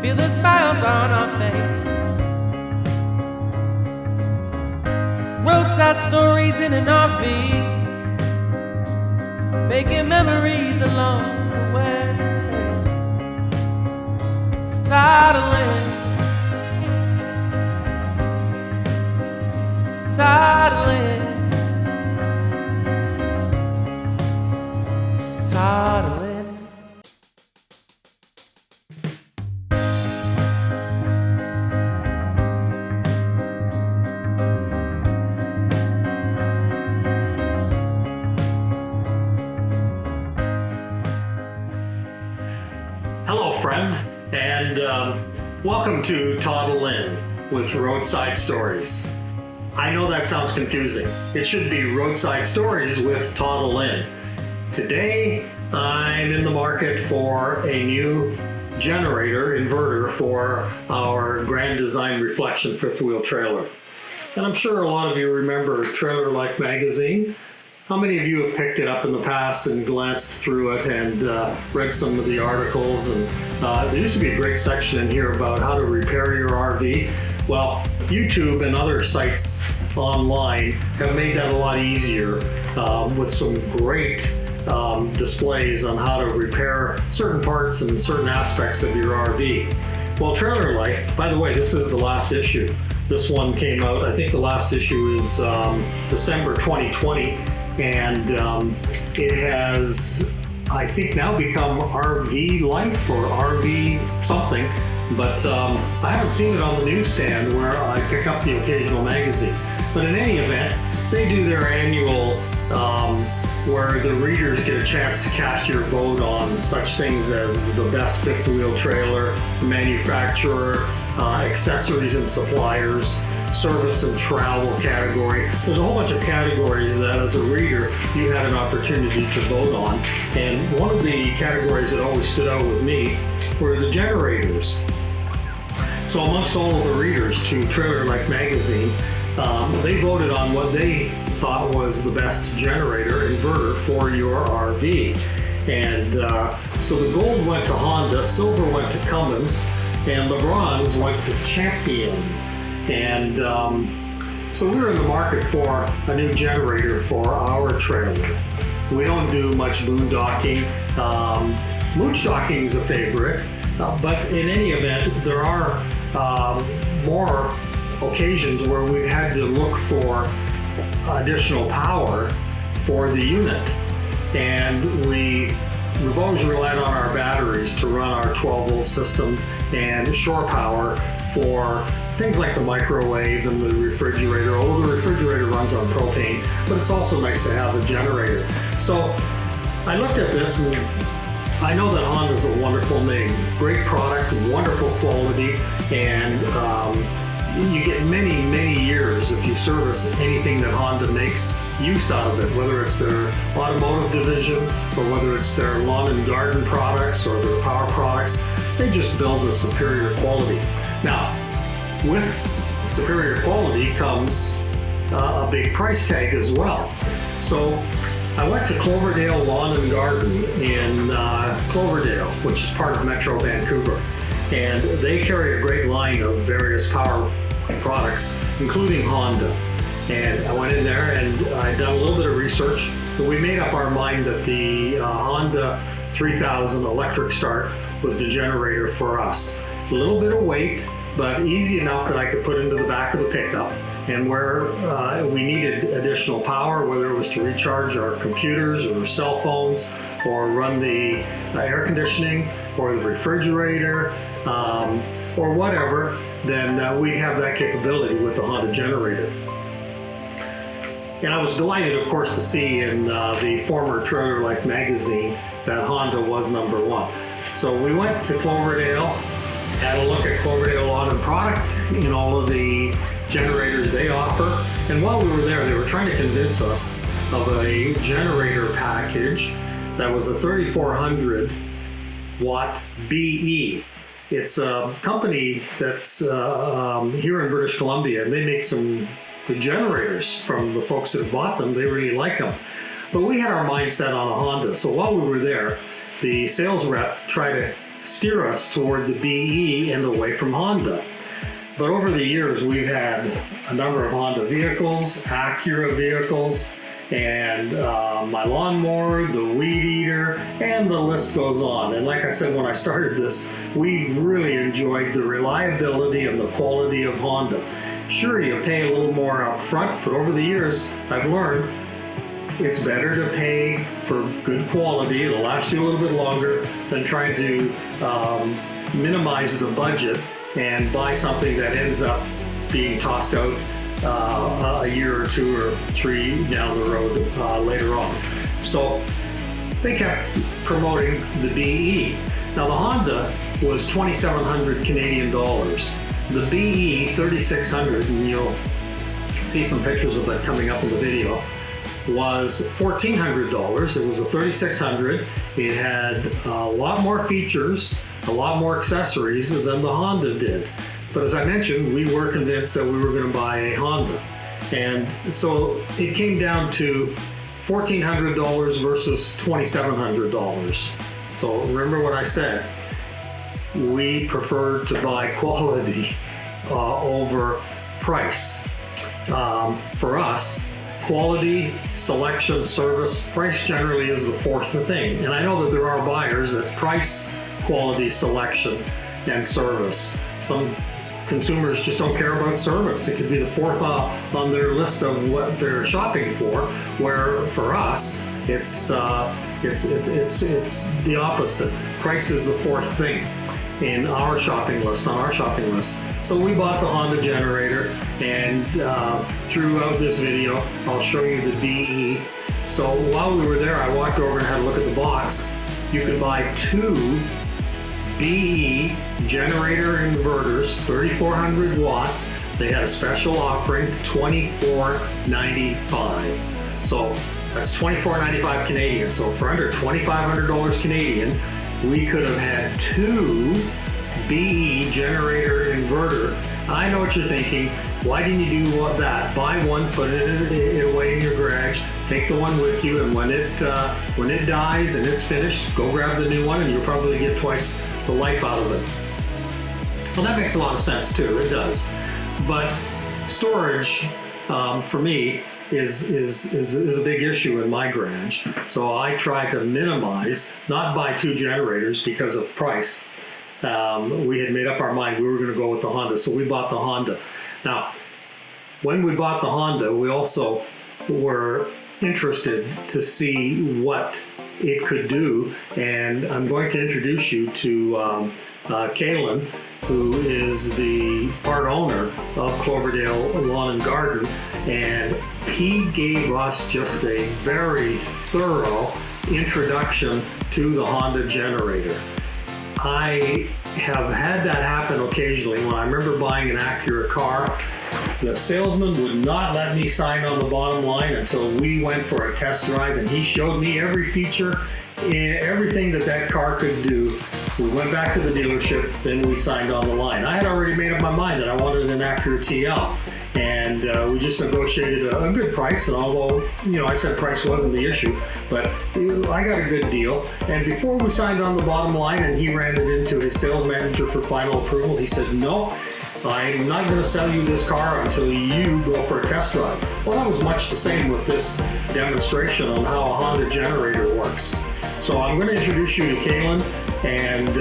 feel the smiles on our faces. Roadside stories in an RV, making memories along the way. Toddling, toddling, toddling. Hello, friend, and welcome to Toddle In with Roadside Stories. I know that sounds confusing. It should be Roadside Stories with Toddle In. Today, I'm in the market for a new generator inverter for our Grand Design Reflection fifth wheel trailer. And I'm sure a lot of you remember Trailer Life magazine. How many of you have picked it up in the past and glanced through it and read some of the articles? And there used to be a great section in here about how to repair your RV. Well, YouTube and other sites online have made that a lot easier with some great displays on how to repair certain parts and certain aspects of your RV. Well, Trailer Life, by the way, this is the last issue. This one came out, I think the last issue is December 2020. And it has, I think, now become RV Life or RV something, but I haven't seen it on the newsstand where I pick up the occasional magazine. But in any event, they do their annual where the readers get a chance to cast your vote on such things as the best fifth wheel trailer, manufacturer, accessories and suppliers, service and travel category. There's a whole bunch of categories that as a reader you had an opportunity to vote on, and one of the categories that always stood out with me were the generators. So amongst all of the readers to Trailer Life magazine, they voted on what they thought was the best generator inverter for your RV. And so the gold went to Honda, silver went to Cummins, and the bronze went to Champion. And so we were in the market for a new generator for our trailer. We don't do much boondocking. Moonshocking is a favorite, but in any event, there are more occasions where we've had to look for additional power for the unit. And we've always relied on our batteries to run our 12-volt system and shore power for things like the microwave and the refrigerator, although the refrigerator runs on propane, but it's also nice to have a generator. So I looked at this and I know that Honda's a wonderful name, great product, wonderful quality, and you get many, many years if you service anything that Honda makes use out of it, whether it's their automotive division or whether it's their lawn and garden products or their power products. They just build a superior quality. Now, with superior quality comes a big price tag as well. So I went to Cloverdale Lawn and Garden in Cloverdale, which is part of Metro Vancouver, and they carry a great line of various power products, including Honda. And I went in there and I done a little bit of research, and we made up our mind that the Honda 3000 electric start was the generator for us. A little bit of weight, but easy enough that I could put into the back of the pickup. And where we needed additional power, whether it was to recharge our computers or cell phones or run the air conditioning or the refrigerator or whatever, then we'd have that capability with the Honda generator. And I was delighted, of course, to see in the former Trailer Life magazine that Honda was number one. So we went to Cloverdale, had a look at Cloverdale Lawn and Product in all of the generators they offer. And while we were there, they were trying to convince us of a generator package that was a 3400 watt BE. It's a company that's here in British Columbia, and they make some good generators. From the folks that bought them, they really like them. But we had our mind set on a Honda. So while we were there, the sales rep tried to steer us toward the BE and away from Honda. But over the years, we've had a number of Honda vehicles, Acura vehicles, and my lawnmower, the weed eater, and the list goes on. And like I said when I started this, we really enjoyed the reliability and the quality of Honda. Sure, you pay a little more up front, but over the years, I've learned it's better to pay for good quality. It'll last you a little bit longer than trying to minimize the budget and buy something that ends up being tossed out a year or two or three down the road later on. So they kept promoting the BE. Now the Honda was 2,700 Canadian dollars. The BE 3600, and you'll see some pictures of that coming up in the video, was $1,400. It was a 3600. It had a lot more features, a lot more accessories than the Honda did. But as I mentioned, we were convinced that we were going to buy a Honda. And so it came down to $1,400 versus $2,700. So remember what I said. We prefer to buy quality over price. For us, quality, selection, service, price generally is the fourth thing. And I know that there are buyers that price, quality, selection, and service. Some consumers just don't care about service. It could be the fourth on their list of what they're shopping for, where for us, it's the opposite. Price is the fourth thing in our shopping list, on our shopping list. So we bought the Honda generator, and throughout this video, I'll show you the BE. So while we were there, I walked over and had a look at the box. You can buy two BE generator inverters, 3,400 watts. They had a special offering, $24.95. So that's $24.95 Canadian. So for under $2,500 Canadian, we could have had two BE generator inverter. I know what you're thinking. Why didn't you do that? Buy one, put it away in your garage, take the one with you, and when it dies and it's finished, go grab the new one, and you'll probably get twice the life out of it. Well, that makes a lot of sense too. It does. But storage, for me, is a big issue in my garage. So I try to minimize, not buy two generators because of price. We had made up our mind we were going to go with the Honda, so we bought the Honda. Now, when we bought the Honda, we also were interested to see what it could do, and I'm going to introduce you to Kaylin, who is the part owner of Cloverdale Lawn and Garden, and he gave us just a very thorough introduction to the Honda generator. I have had that happen occasionally. When I remember buying an Acura car, the salesman would not let me sign on the bottom line until we went for a test drive, and he showed me every feature, everything that car could do. We went back to the dealership, then we signed on the line. I had already made up my mind that I wanted an Acura TL, and we just negotiated a good price. And although, I said price wasn't the issue, but I got a good deal. And before we signed on the bottom line and he ran it into his sales manager for final approval, he said, "No, I'm not going to sell you this car until you go for a test drive." Well, that was much the same with this demonstration on how a Honda generator works. So I'm going to introduce you to Kaylin, and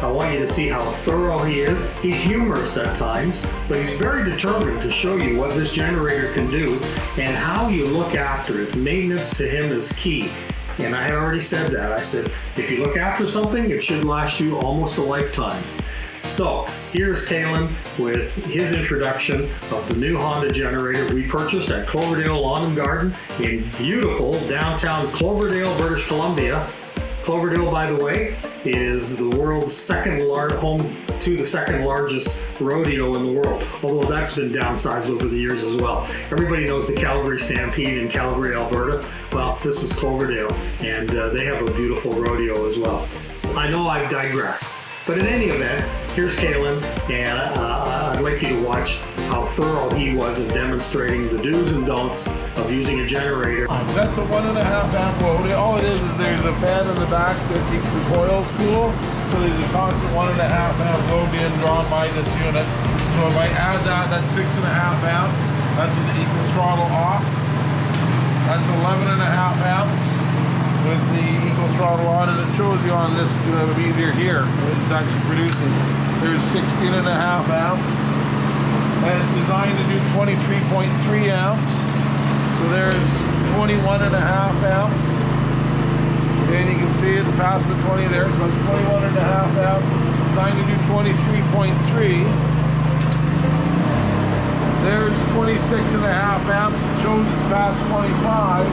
I want you to see how thorough he is. He's humorous at times, but he's very determined to show you what this generator can do and how you look after it. Maintenance to him is key. And I had already said that. I said, if you look after something, it should last you almost a lifetime. So here's Kaylin with his introduction of the new Honda generator we purchased at Cloverdale Lawn and Garden in beautiful downtown Cloverdale, British Columbia. Cloverdale, by the way, is the world's home to the second largest rodeo in the world, although that's been downsized over the years as well. Everybody knows the Calgary Stampede in Calgary, Alberta. Well, this is Cloverdale, and they have a beautiful rodeo as well. I know I've digressed, but in any event, here's Kaylin, and I'd like you to watch how thorough he was in demonstrating the do's and don'ts of using a generator. That's a 1.5 amp load. All it is there's a fan in the back that keeps the coils cool. So there's a constant 1.5 amp load being drawn by this unit. So if I add that, that's 6.5 amps. That's with the equal throttle off. That's 11.5 amps with the equal throttle on, and it shows you on this meter here. It's actually producing. There's 16.5 amps, and it's designed to do 23.3 amps. So there's 21.5 amps. And you can see it's past the 20 there, so it's 21.5 amps. Designed to do 23.3. There's 26.5 amps. It shows it's past 25.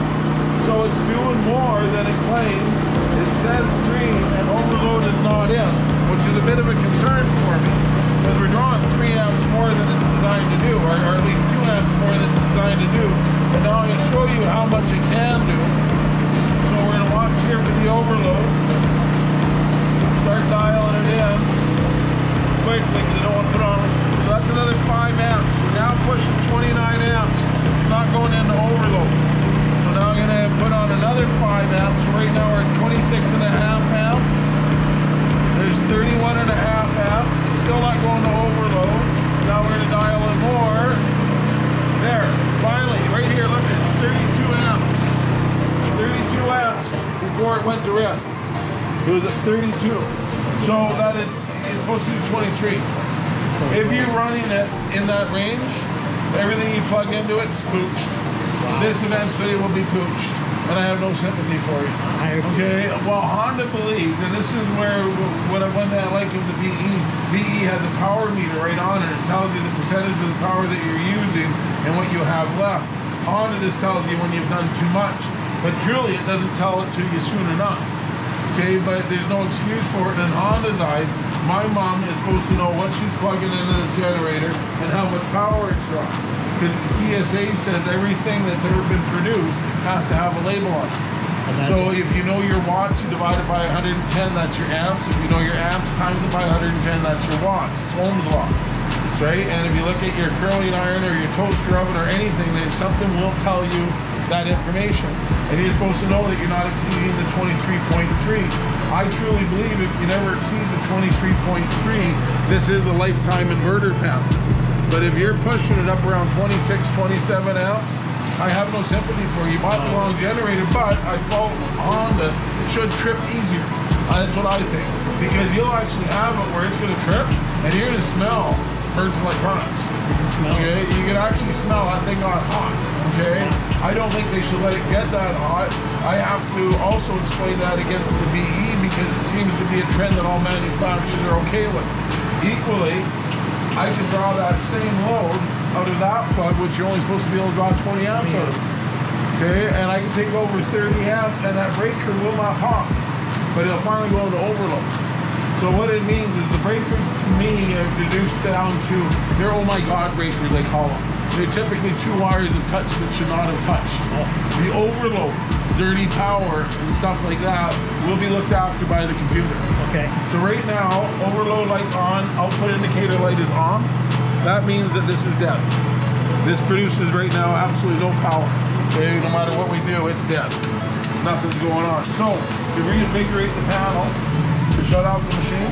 So it's doing more than it claims. It says green and overload is not in, which is a bit of a concern for me. Because we're drawing 3 amps more than it's designed to do, or at least 2 amps more than it's designed to do. And now I'm going to show you how much it can do. So we're going to watch here for the overload. Start dialing it in quickly because I don't want to put on. So that's another 5 amps. We're now pushing 29 amps. It's not going into overload. So now I'm going to put on another 5 amps. So right now we're at 26.5 amps. There's 31.5 amps. It's still not going to overload. Now we're going to dial it more. There. Finally, right here, look at it. It's 32 amps. 32 amps before it went to red. It was at 32. So that is, it's supposed to do 23. If you're running it in that range, everything you plug into it is pooched. Wow. This eventually will be pooched, and I have no sympathy for you. Okay, well, Honda believes, and this is where what I like of the VE. VE has a power meter right on it. It tells you the percentage of the power that you're using and what you have left. Honda just tells you when you've done too much, but truly it doesn't tell it to you soon enough. Okay, but there's no excuse for it. In Honda's eyes, my mom is supposed to know what she's plugging into this generator and how much power it's drawing. Because the CSA says everything that's ever been produced has to have a label on it. So if you know your watts, you divide it by 110, that's your amps. If you know your amps, times it by 110, that's your watts. It's Ohm's law. Right? And if you look at your curling iron or your toaster oven or anything, then something will tell you that information. And you're supposed to know that you're not exceeding the 23.3. I truly believe if you never exceed the 23.3, this is a lifetime inverter panel. But if you're pushing it up around 26, 27 amps, I have no sympathy for you. You bought the wrong generator, but I thought Honda should trip easier. That's what I think. Because you'll actually have it where it's going to trip, and you're going to smell personal electronics. You can smell okay? You can actually smell that thing got hot. Okay? I don't think they should let it get that hot. I have to also explain that against the VE because it seems to be a trend that all manufacturers are okay with. Equally, I can draw that same load out of that plug, which you're only supposed to be able to draw 20 amps out of. Okay, and I can take over 30 amps, and that breaker will not pop, but it'll finally go into overload. So what it means is the breakers, to me, are reduced down to, they're oh my god breakers, they call them. They're typically 2 wires of touch that should not have touched. The overload, dirty power, and stuff like that will be looked after by the computer. Okay. So right now, overload light's on, output indicator light is on. That means that this is dead. This produces right now absolutely no power. Okay, no matter what we do, it's dead. Nothing's going on. So, to reinvigorate the panel, to shut off the machine,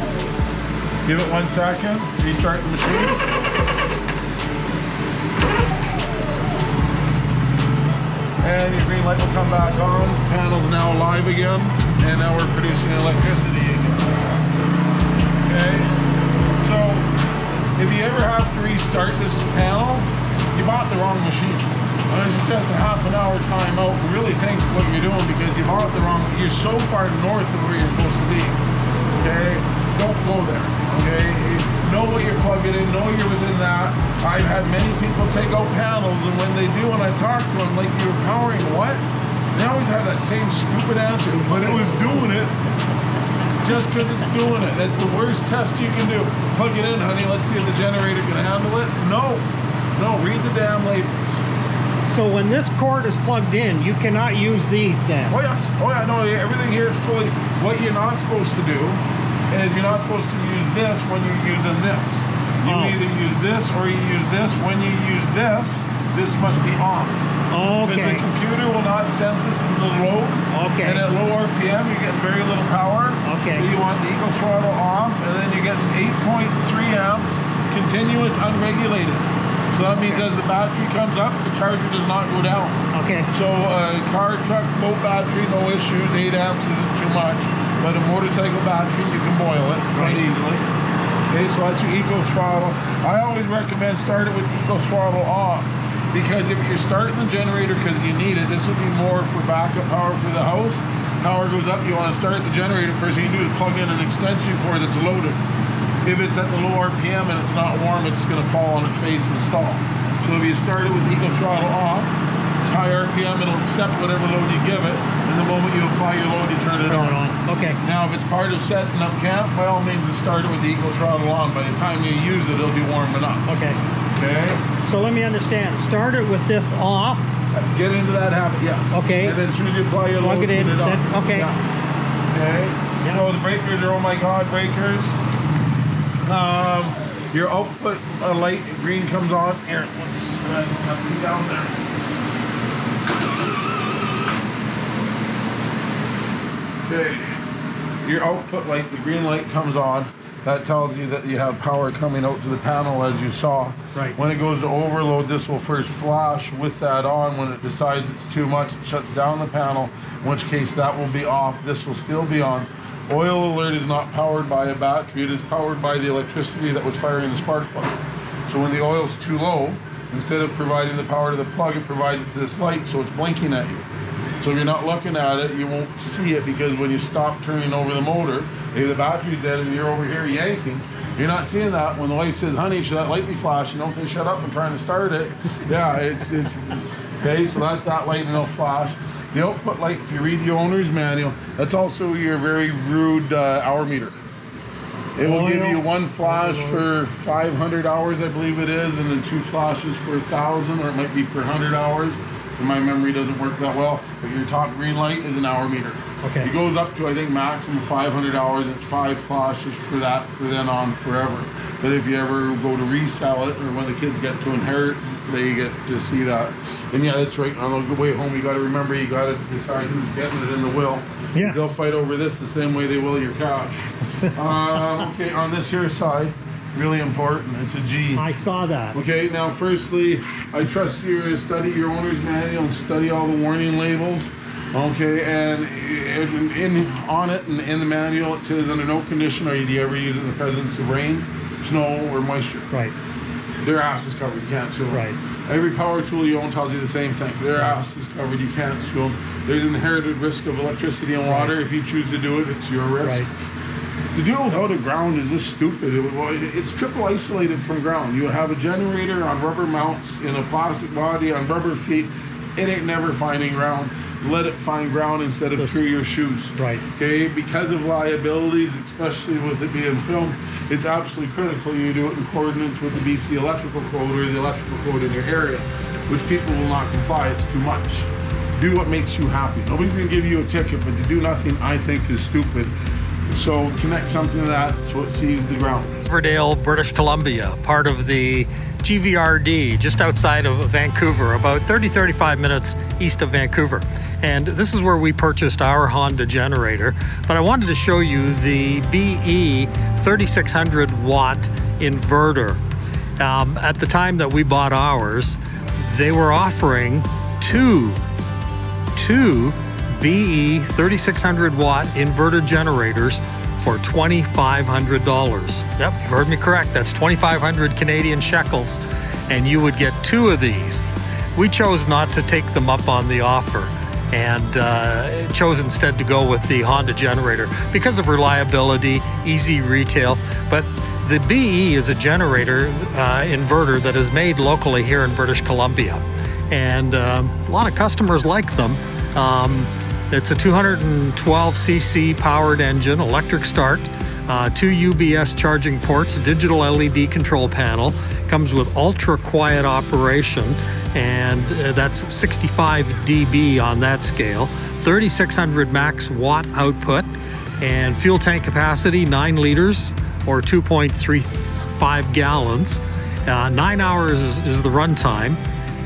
give it 1 second, restart the machine. And your green light will come back on. The panel's now alive again, and now we're producing electricity again. Okay, so if you ever have to restart this panel, you bought the wrong machine. I suggest a half an hour timeout. Really think what you're doing because you bought the wrong. You're so far north of where you're supposed to be. Okay, don't go there. Okay, know what you're plugging in. Know you're within that. I've had many people take out panels, and when they do, when I talk to them, like you're powering what? They always have that same stupid answer. But it was doing it. Just because it's doing it. That's the worst test you can do. Plug it in, honey. Let's see if the generator can handle it. No. No, read the damn labels. So when this cord is plugged in, you cannot use these then? Oh, yes. Oh, yeah. No, everything here is fully... What you're not supposed to do is you're not supposed to use this when you're using this. You either use this or you use this. When you use this must be off. Okay. Because the computer will not sense this as a load. Okay. And at low RPM, you get very little power. Okay. So you want the eco throttle off, and then you get 8.3 amps continuous unregulated. So that means as the battery comes up, the charger does not go down. Okay. So car, truck, boat battery, no issues. 8 amps isn't too much. But a motorcycle battery, you can boil it quite easily. Okay, so that's your eco throttle. I always recommend start it with eco throttle off, because if you're starting the generator because you need it, this would be more for backup power for the house. Power goes up, you want to start the generator. First thing you do is plug in an extension cord that's loaded. If it's at the low RPM and it's not warm, it's going to fall on its face and stall. So if you start it with eco throttle off, it's high RPM, it'll accept whatever load you give it, and the moment you apply your load, you turn it on. Okay. Now, if it's part of setting up camp, by all means, start it with the eco throttle on. By the time you use it, it'll be warm enough. Okay. Okay? So let me understand. Start it with this off. Get into that habit, yes. Okay. And then as soon as you apply your Plug load, it in, turn it on. then- okay. Yeah. Okay. Yeah. So the breakers are, oh my God, breakers. Your output light green comes on. Here, let's come down there. Okay. Your output light, the green light comes on. That tells you that you have power coming out to the panel, as you saw. Right. When it goes to overload, this will first flash with that on. When it decides it's too much, it shuts down the panel, in which case that will be off. This will still be on. Oil alert is not powered by a battery. It is powered by the electricity that was firing the spark plug. So when the oil's too low, instead of providing the power to the plug, it provides it to this light, so it's blinking at you. So if you're not looking at it, you won't see it, because when you stop turning over the motor, if the battery's dead and you're over here yanking, you're not seeing that. When the wife says, honey, should that light be flashing? Don't say, shut up, I'm trying to start it. Yeah, it's okay, so that's that light, and it'll flash. The output light, if you read the owner's manual, that's also your very rude hour meter. It will give you one flash for 500 hours, I believe it is, and then 2 flashes for 1,000, or it might be per 100 hours. And my memory doesn't work that well, but your top green light is an hour meter. Okay. It goes up to, I think, maximum 500 hours, and it's 5 flashes for that, for then on forever. But if you ever go to resell it, or when the kids get to inherit, they get to see that. And yeah, that's right, on the way home, you gotta remember, you gotta decide who's getting it in the will. Yes. They'll fight over this the same way they will your cash. Okay, on this here side, really important, it's a G. I saw that. Okay, now firstly, I trust you to study your owner's manual and study all the warning labels. Okay, and on it and in the manual it says, under no condition do you ever use it in the presence of rain, snow, or moisture. Right. Their ass is covered, you can't sue them. Right. Every power tool you own tells you the same thing. Their ass is covered, you can't sue them. There's an inherited risk of electricity and water. Right. If you choose to do it, it's your risk. Right. To do it without a ground is just stupid. It's triple isolated from ground. You have a generator on rubber mounts in a plastic body on rubber feet. It ain't never finding ground. Let it find ground instead of through your shoes. Right. Okay, because of liabilities, especially with it being filmed, it's absolutely critical you do it in coordinates with the BC electrical code or the electrical code in your area, which people will not comply. It's too much. Do what makes you happy. Nobody's gonna give you a ticket, but to do nothing, I think, is stupid. So connect something to that so it sees the ground. Riverdale, British Columbia, part of the GVRD, just outside of Vancouver, about 30-35 minutes east of Vancouver. And this is where we purchased our Honda generator. But I wanted to show you the BE 3600 watt inverter. At the time that we bought ours, they were offering two BE 3600 watt inverter generators for $2,500. Yep, you heard me correct. That's 2,500 Canadian shekels, and you would get 2 of these. We chose not to take them up on the offer and chose instead to go with the Honda generator because of reliability, easy retail. But the BE is a generator inverter that is made locally here in British Columbia, and a lot of customers like them. It's a 212cc powered engine, electric start, 2 UBS charging ports, digital LED control panel, comes with ultra quiet operation, and that's 65 dB on that scale, 3600 max watt output, and fuel tank capacity 9 liters or 2.35 gallons. 9 hours is the runtime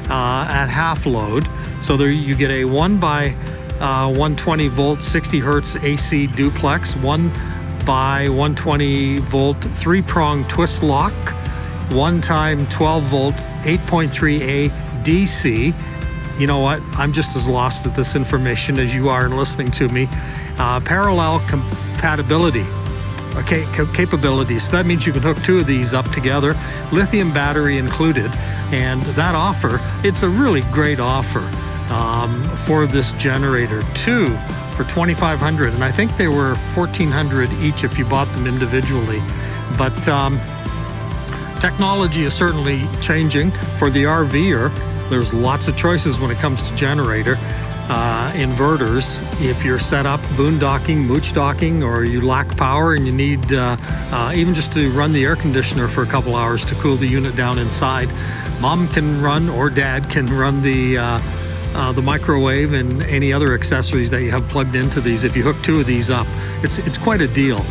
at half load. So there you get a 1 by 120 volt 60 hertz AC duplex, 1x 120 volt 3-prong twist lock, 1x 12 volt 8.3A DC. You know what? I'm just as lost at this information as you are in listening to me. Parallel compatibility. Okay, capabilities. So that means you can hook 2 of these up together, lithium battery included, and that offer, it's a really great offer for this generator. 2 for $2,500, and I think they were $1,400 each if you bought them individually. But technology is certainly changing for the RVer. There's lots of choices when it comes to generator. Inverters, if you're set up boondocking, mooch docking, or you lack power and you need even just to run the air conditioner for a couple hours to cool the unit down inside, mom can run, or dad can run the microwave and any other accessories that you have plugged into these. If you hook 2 of these up, it's quite a deal.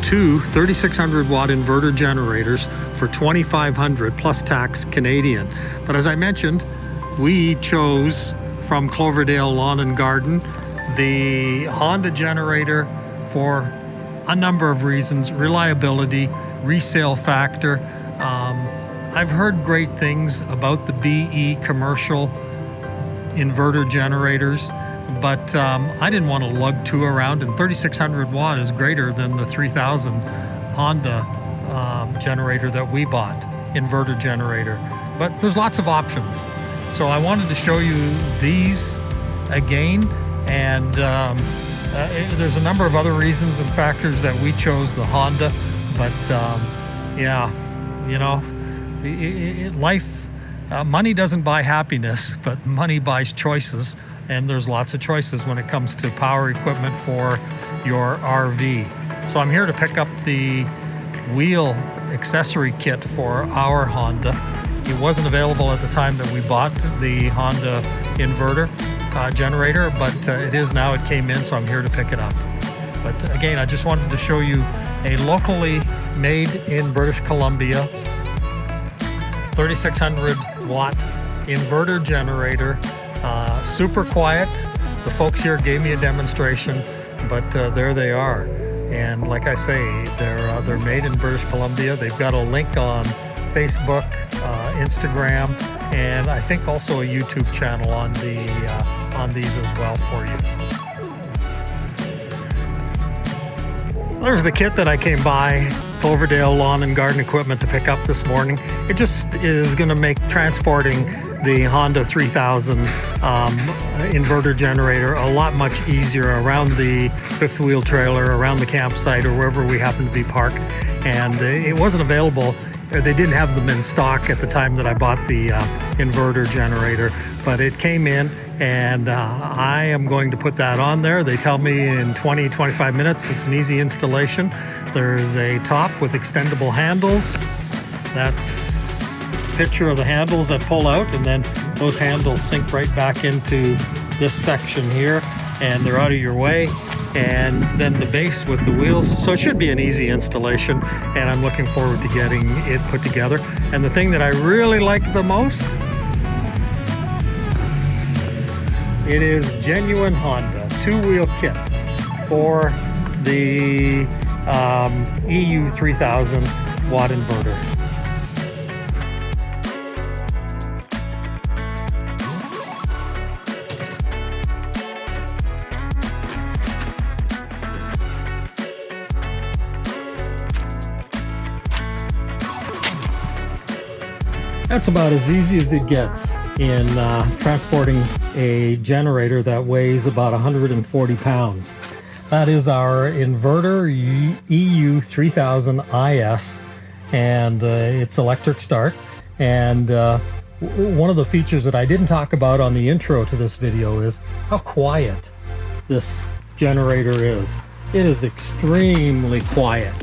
2 3,600 watt inverter generators for $2,500 plus tax Canadian. But as I mentioned, we chose from Cloverdale Lawn and Garden the Honda generator for a number of reasons: reliability, resale factor. I've heard great things about the BE commercial inverter generators, but I didn't want to lug 2 around, and 3,600 watt is greater than the 3,000 Honda generator that we bought, inverter generator. But there's lots of options. So I wanted to show you these again, and there's a number of other reasons and factors that we chose the Honda, but yeah, you know, life, money doesn't buy happiness, but money buys choices, and there's lots of choices when it comes to power equipment for your RV. So I'm here to pick up the wheel accessory kit for our Honda. It wasn't available at the time that we bought the Honda inverter generator, but it is now. It came in, so I'm here to pick it up. But again, I just wanted to show you a locally made in British Columbia 3,600 watt inverter generator. Super quiet. The folks here gave me a demonstration, but there they are. And like I say, they're made in British Columbia. They've got a link on Facebook, Instagram, and I think also a YouTube channel on these as well for you. There's the kit that I came by Cloverdale Lawn and Garden Equipment to pick up this morning. It just is going to make transporting the Honda 3000 inverter generator a lot much easier around the fifth wheel trailer, around the campsite, or wherever we happen to be parked. And it wasn't available. They didn't have them in stock at the time that I bought the inverter generator, but it came in, and I am going to put that on there. They tell me in 20-25 minutes. It's an easy installation. There's a top with extendable handles. That's a picture of the handles that pull out, and then those handles sink right back into this section here, and they're out of your way. And then the base with the wheels. So it should be an easy installation, and I'm looking forward to getting it put together. And the thing that I really like the most, it is genuine Honda 2-wheel kit for the EU 3000 watt inverter. That's about as easy as it gets in transporting a generator that weighs about 140 pounds. That is our inverter EU 3000 IS, and it's electric start. And one of the features that I didn't talk about on the intro to this video is how quiet this generator is. It is extremely quiet.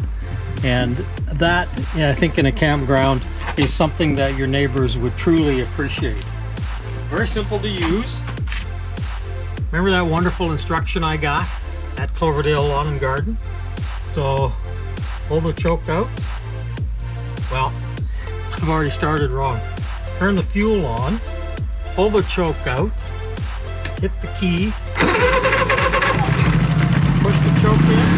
And that, I think, in a campground is something that your neighbors would truly appreciate. Very simple to use. Remember that wonderful instruction I got at Cloverdale Lawn and Garden? So, pull the choke out. Well, I've already started wrong. Turn the fuel on, pull the choke out, hit the key, push the choke in,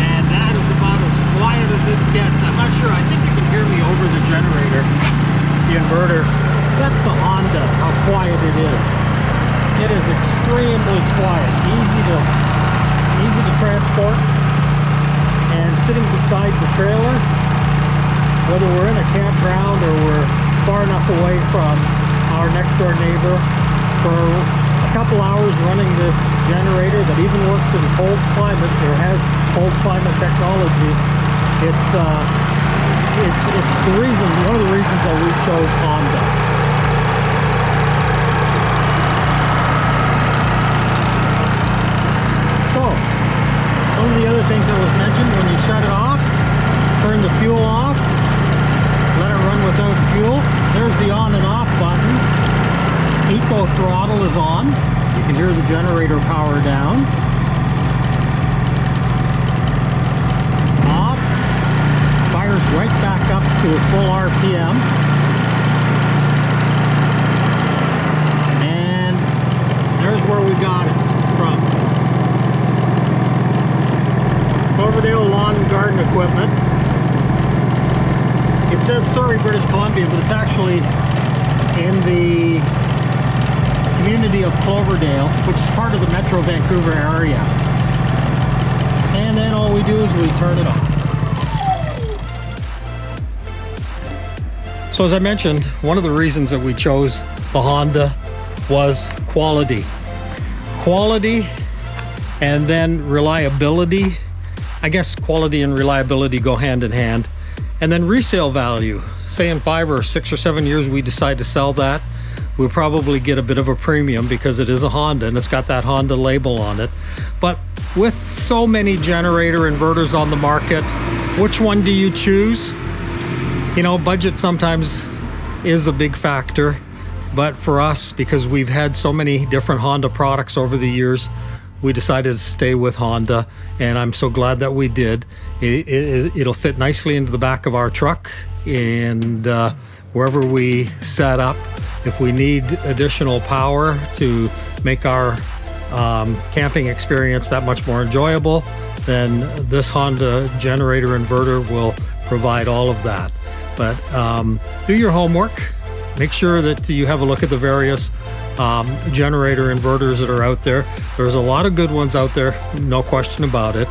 and that is about as quiet as it gets. I'm not sure, I think you can hear me over the generator, the inverter. That's the Honda, how quiet it is. It is extremely quiet, easy to transport, and sitting beside the trailer, whether we're in a campground or we're far enough away from our next door neighbor, for a couple hours running this generator that even works in cold climate, or has cold climate technology, it's the reason, one of the reasons that we chose Honda. So, one of the other things that was mentioned, when you shut it off, turn the fuel off, let it run without fuel. There's the on and off button. Eco throttle is on. You can hear the generator power down. Off. Fires right back up to a full RPM. And there's where we got it from. Cloverdale Lawn and Garden Equipment. It says Surrey, British Columbia, but it's actually in the community of Cloverdale, which is part of the Metro Vancouver area. And then all we do is we turn it on. So as I mentioned, one of the reasons that we chose the Honda was quality. Quality and then reliability. I guess quality and reliability go hand in hand. And then resale value. Say in 5 or 6 or 7 years we decide to sell that, we'll probably get a bit of a premium because it is a Honda and it's got that Honda label on it. But with so many generator inverters on the market, which one do you choose? You know, budget sometimes is a big factor, but for us, because we've had so many different Honda products over the years, we decided to stay with Honda, and I'm so glad that we did. It'll fit nicely into the back of our truck, and wherever we set up, if we need additional power to make our camping experience that much more enjoyable, then this Honda generator inverter will provide all of that. But do your homework. Make sure that you have a look at the various generator inverters that are out there. There's a lot of good ones out there, no question about it,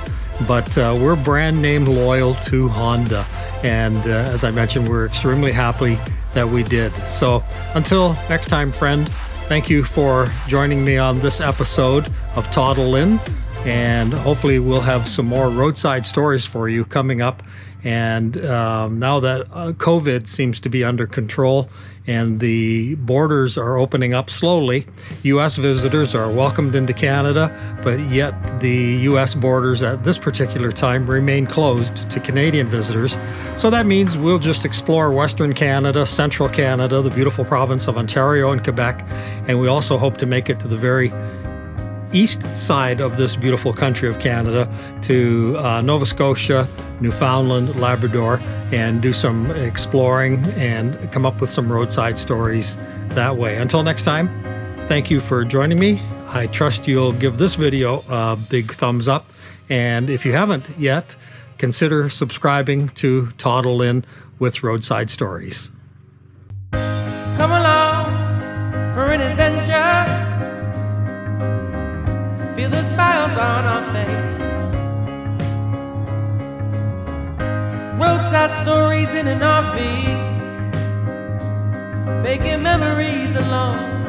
but we're brand name loyal to Honda, and as I mentioned, we're extremely happy that we did. So until next time, friend, thank you for joining me on this episode of Toddle In, and hopefully we'll have some more roadside stories for you coming up. And now that COVID seems to be under control and the borders are opening up slowly, U.S. visitors are welcomed into Canada, but yet the U.S. borders at this particular time remain closed to Canadian visitors. So that means we'll just explore Western Canada, Central Canada, the beautiful province of Ontario and Quebec, and we also hope to make it to the very east side of this beautiful country of Canada, to Nova Scotia, Newfoundland, Labrador, and do some exploring and come up with some roadside stories that way. Until next time, thank you for joining me. I trust you'll give this video a big thumbs up, and if you haven't yet, consider subscribing to Toddle In with Roadside Stories. Come along for an adventure. Feel the smiles on our faces. Roadside stories in an RV, making memories along